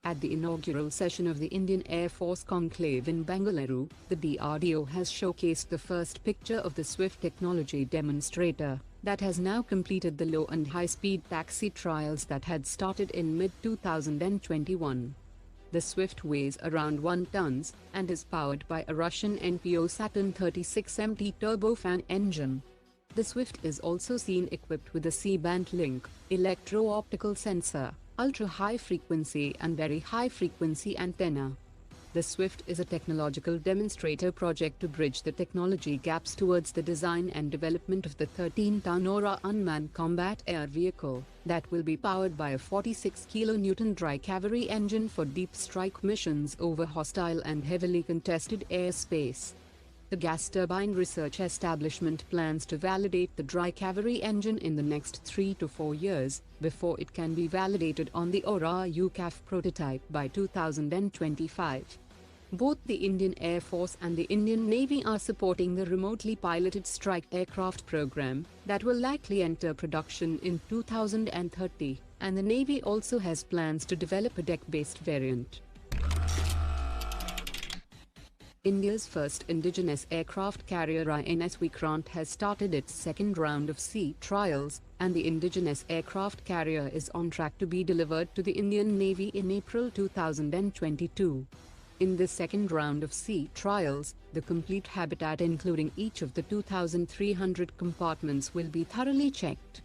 At the inaugural session of the Indian Air Force Conclave in Bengaluru, the DRDO has showcased the first picture of the Swift technology demonstrator, that has now completed the low and high-speed taxi trials that had started in mid-2021. The Swift weighs around 1 tons, and is powered by a Russian NPO Saturn 36MT turbofan engine. The Swift is also seen equipped with a C-band link, electro-optical sensor, ultra-high frequency and very high frequency antenna. The Swift is a technological demonstrator project to bridge the technology gaps towards the design and development of the 13-ton Aura unmanned combat air vehicle, that will be powered by a 46 kN dry cavalry engine for deep strike missions over hostile and heavily contested airspace. The gas turbine research establishment plans to validate the dry cavalry engine in the next 3 to 4 years, before it can be validated on the Aura UCAV prototype by 2025. Both the Indian Air Force and the Indian Navy are supporting the remotely piloted strike aircraft program, that will likely enter production in 2030, and the Navy also has plans to develop a deck-based variant. India's first indigenous aircraft carrier INS Vikrant has started its second round of sea trials, and the indigenous aircraft carrier is on track to be delivered to the Indian Navy in April 2022. In this second round of sea trials, the complete habitat including each of the 2,300 compartments will be thoroughly checked.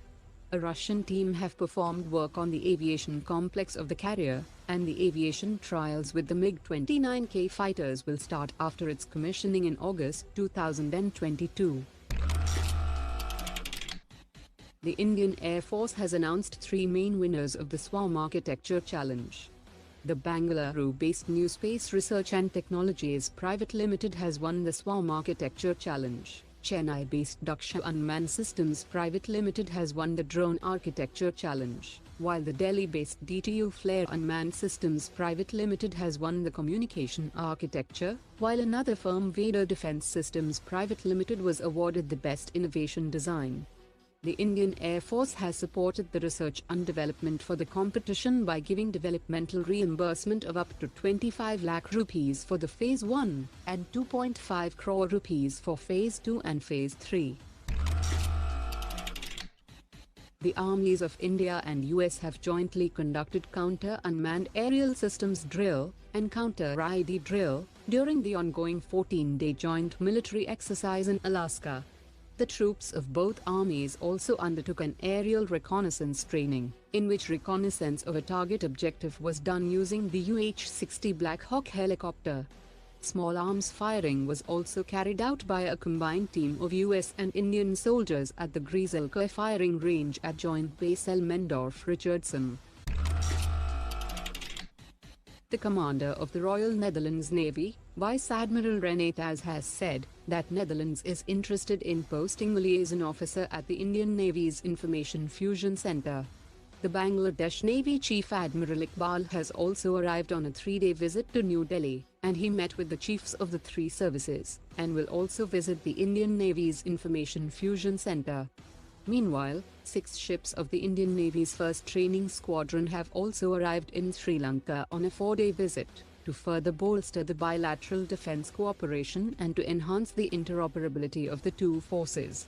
A Russian team have performed work on the aviation complex of the carrier, and the aviation trials with the MiG-29K fighters will start after its commissioning in August 2022. The Indian Air Force has announced 3 main winners of the SWARM Architecture Challenge. The Bangalore-based New Space Research and Technologies Private Limited has won the SWARM Architecture Challenge. Chennai-based Daksha Unmanned Systems Private Limited has won the Drone Architecture Challenge, while the Delhi-based DTU Flare Unmanned Systems Private Limited has won the Communication Architecture, while another firm Vader Defence Systems Private Limited was awarded the Best Innovation Design. The Indian Air Force has supported the research and development for the competition by giving developmental reimbursement of up to 25 lakh rupees for the Phase-1, and 2.5 crore rupees for Phase-2 and Phase-3. The armies of India and US have jointly conducted Counter-Unmanned Aerial Systems Drill, and Counter-ID Drill, during the ongoing 14-day joint military exercise in Alaska. The troops of both armies also undertook an aerial reconnaissance training, in which reconnaissance of a target objective was done using the UH-60 Black Hawk helicopter. Small arms firing was also carried out by a combined team of US and Indian soldiers at the Griezelke firing range at Joint Base Elmendorf-Richardson. The commander of the Royal Netherlands Navy, Vice Admiral René Thas, has said that Netherlands is interested in posting a liaison officer at the Indian Navy's Information Fusion Center. The Bangladesh Navy Chief Admiral Iqbal has also arrived on a 3-day visit to New Delhi, and he met with the chiefs of the 3 services, and will also visit the Indian Navy's Information Fusion Center. Meanwhile, 6 ships of the Indian Navy's first training squadron have also arrived in Sri Lanka on a 4-day visit, to further bolster the bilateral defence cooperation and to enhance the interoperability of the 2 forces.